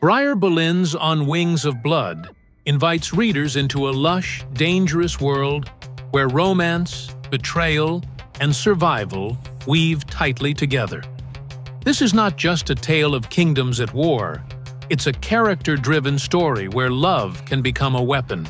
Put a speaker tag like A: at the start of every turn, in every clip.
A: Briar Boleyn's On Wings of Blood invites readers into a lush, dangerous world where romance, betrayal, and survival weave tightly together. This is not just a tale of kingdoms at war, it's a character-driven story where love can become a weapon,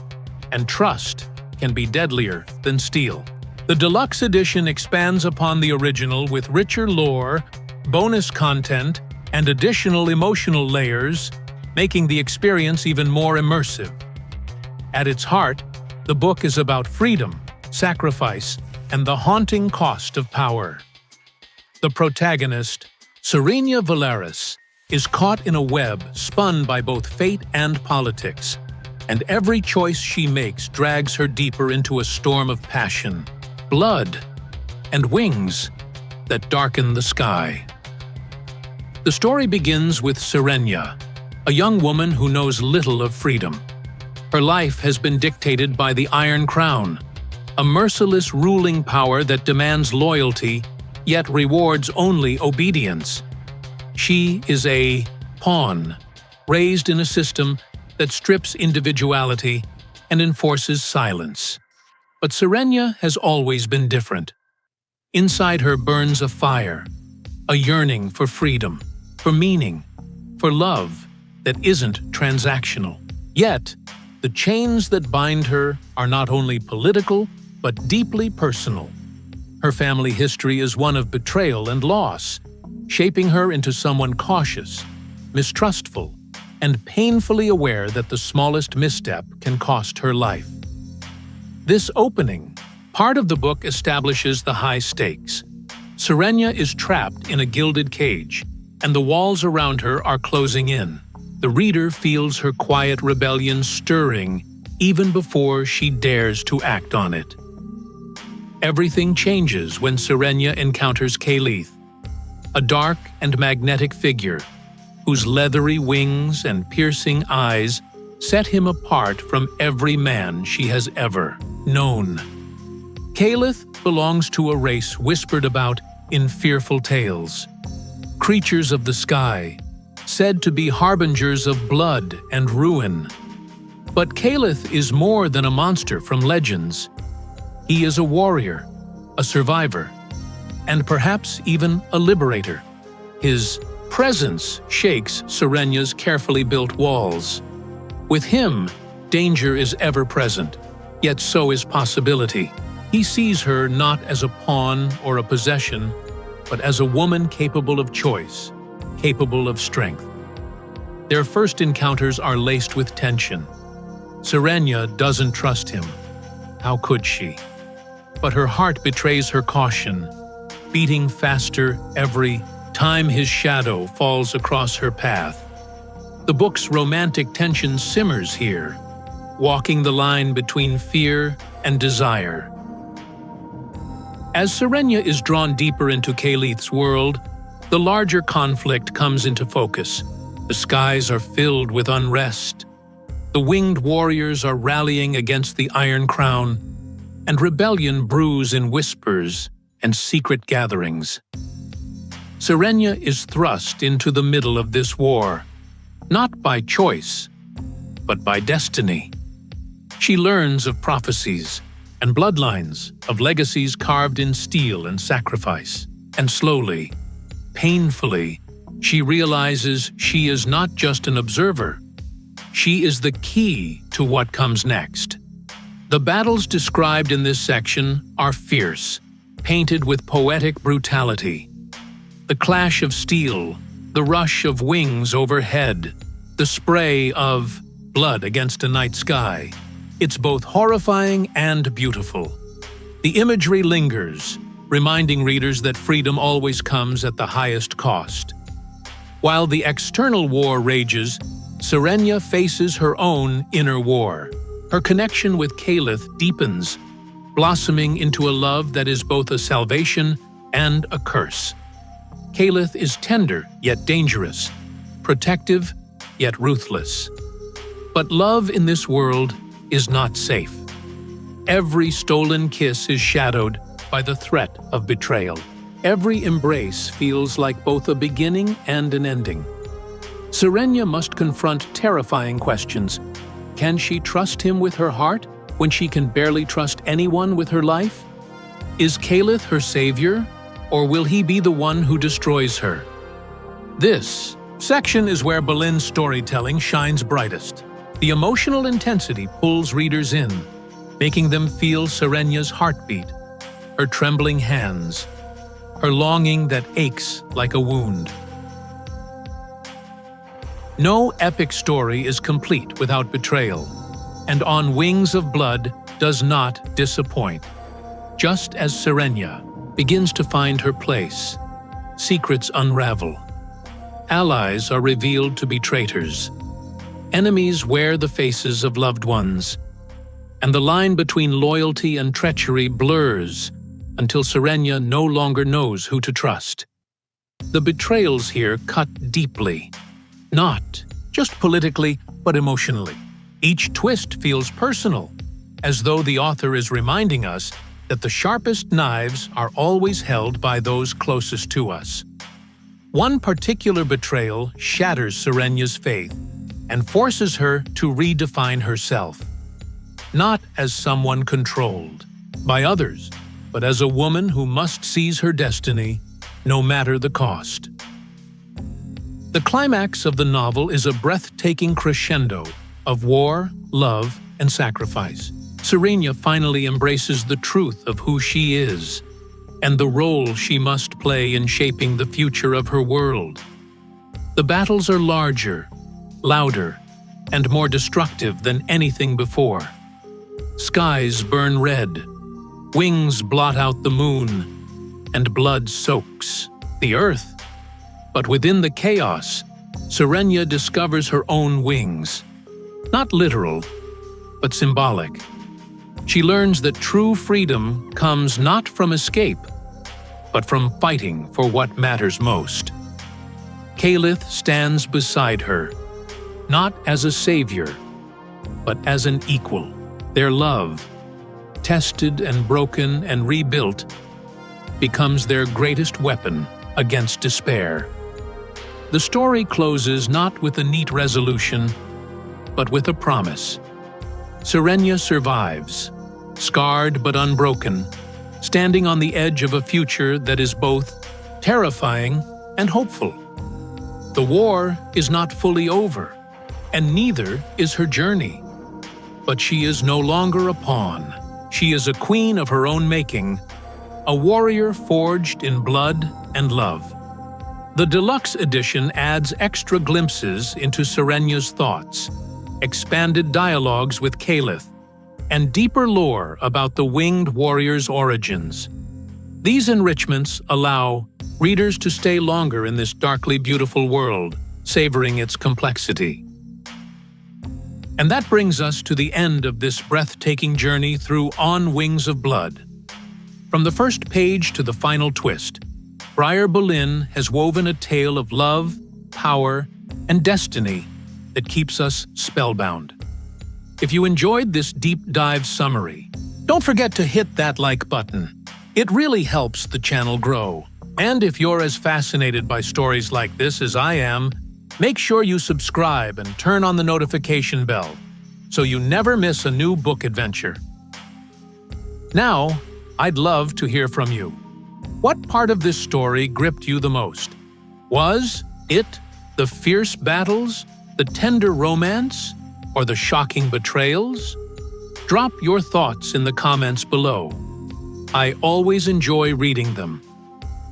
A: and trust can be deadlier than steel. The Deluxe Edition expands upon the original with richer lore, bonus content, and additional emotional layers, making the experience even more immersive. At its heart, the book is about freedom, sacrifice, and the haunting cost of power. The protagonist, Serena Valeris, is caught in a web spun by both fate and politics, and every choice she makes drags her deeper into a storm of passion, blood, and wings that darken the sky. The story begins with Serena, a young woman who knows little of freedom. Her life has been dictated by the Iron Crown, a merciless ruling power that demands loyalty, yet rewards only obedience. She is a pawn, raised in a system that strips individuality and enforces silence. But Serena has always been different. Inside her burns a fire, a yearning for freedom, for meaning, for love that isn't transactional. Yet, the chains that bind her are not only political, but deeply personal. Her family history is one of betrayal and loss, shaping her into someone cautious, mistrustful, and painfully aware that the smallest misstep can cost her life. This opening, part of the book, establishes the high stakes. Serena is trapped in a gilded cage, and the walls around her are closing in. The reader feels her quiet rebellion stirring even before she dares to act on it. Everything changes when Serena encounters Caliph, a dark and magnetic figure whose leathery wings and piercing eyes set him apart from every man she has ever known. Caliph belongs to a race whispered about in fearful tales, creatures of the sky, said to be harbingers of blood and ruin. But Caliph is more than a monster from legends. He is a warrior, a survivor, and perhaps even a liberator. His presence shakes Serena's carefully built walls. With him, danger is ever present, yet so is possibility. He sees her not as a pawn or a possession, but as a woman capable of choice, capable of strength. Their first encounters are laced with tension. Serena doesn't trust him. How could she? But her heart betrays her caution, beating faster every time his shadow falls across her path. The book's romantic tension simmers here, walking the line between fear and desire. As Serena is drawn deeper into Caliph's world, the larger conflict comes into focus. The skies are filled with unrest. The winged warriors are rallying against the Iron Crown, and rebellion brews in whispers and secret gatherings. Serena is thrust into the middle of this war, not by choice, but by destiny. She learns of prophecies and bloodlines, of legacies carved in steel and sacrifice. And slowly, painfully, she realizes she is not just an observer. She is the key to what comes next. The battles described in this section are fierce, painted with poetic brutality. The clash of steel, the rush of wings overhead, the spray of blood against a night sky. It's both horrifying and beautiful. The imagery lingers, reminding readers that freedom always comes at the highest cost. While the external war rages, Serena faces her own inner war. Her connection with Caliph deepens, blossoming into a love that is both a salvation and a curse. Caliph is tender yet dangerous, protective yet ruthless. But love in this world is not safe. Every stolen kiss is shadowed by the threat of betrayal. Every embrace feels like both a beginning and an ending. Serenia must confront terrifying questions. Can she trust him with her heart when she can barely trust anyone with her life? Is Caliph her savior, or will he be the one who destroys her? This section is where Boleyn's storytelling shines brightest. The emotional intensity pulls readers in, making them feel Serenia's heartbeat, her trembling hands, her longing that aches like a wound. No epic story is complete without betrayal, and On Wings of Blood does not disappoint. Just as Serenia begins to find her place, secrets unravel. Allies are revealed to be traitors. Enemies wear the faces of loved ones, and the line between loyalty and treachery blurs until Serenia no longer knows who to trust. The betrayals here cut deeply, not just politically, but emotionally. Each twist feels personal, as though the author is reminding us that the sharpest knives are always held by those closest to us. One particular betrayal shatters Serenia's faith and forces her to redefine herself, not as someone controlled by others, but as a woman who must seize her destiny, no matter the cost. The climax of the novel is a breathtaking crescendo of war, love, and sacrifice. Serenia finally embraces the truth of who she is and the role she must play in shaping the future of her world. The battles are larger, louder, and more destructive than anything before. Skies burn red, wings blot out the moon, and blood soaks the earth. But within the chaos, Serenia discovers her own wings. Not literal, but symbolic. She learns that true freedom comes not from escape, but from fighting for what matters most. Caliph stands beside her, not as a savior, but as an equal. Their love, tested and broken and rebuilt, becomes their greatest weapon against despair. The story closes not with a neat resolution, but with a promise. Serenia survives, scarred but unbroken, standing on the edge of a future that is both terrifying and hopeful. The war is not fully over, and neither is her journey. But she is no longer a pawn. She is a queen of her own making, a warrior forged in blood and love. The Deluxe Edition adds extra glimpses into Serenia's thoughts, expanded dialogues with Caliph, and deeper lore about the winged warrior's origins. These enrichments allow readers to stay longer in this darkly beautiful world, savoring its complexity. And that brings us to the end of this breathtaking journey through On Wings of Blood. From the first page to the final twist, Briar Boleyn has woven a tale of love, power, and destiny that keeps us spellbound. If you enjoyed this deep dive summary, don't forget to hit that like button. It really helps the channel grow. And if you're as fascinated by stories like this as I am, make sure you subscribe and turn on the notification bell so you never miss a new book adventure. Now, I'd love to hear from you. What part of this story gripped you the most? Was it the fierce battles, the tender romance, or the shocking betrayals? Drop your thoughts in the comments below. I always enjoy reading them.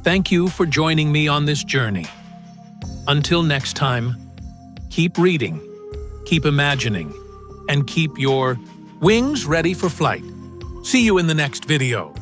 A: Thank you for joining me on this journey. Until next time, keep reading, keep imagining, and keep your wings ready for flight. See you in the next video.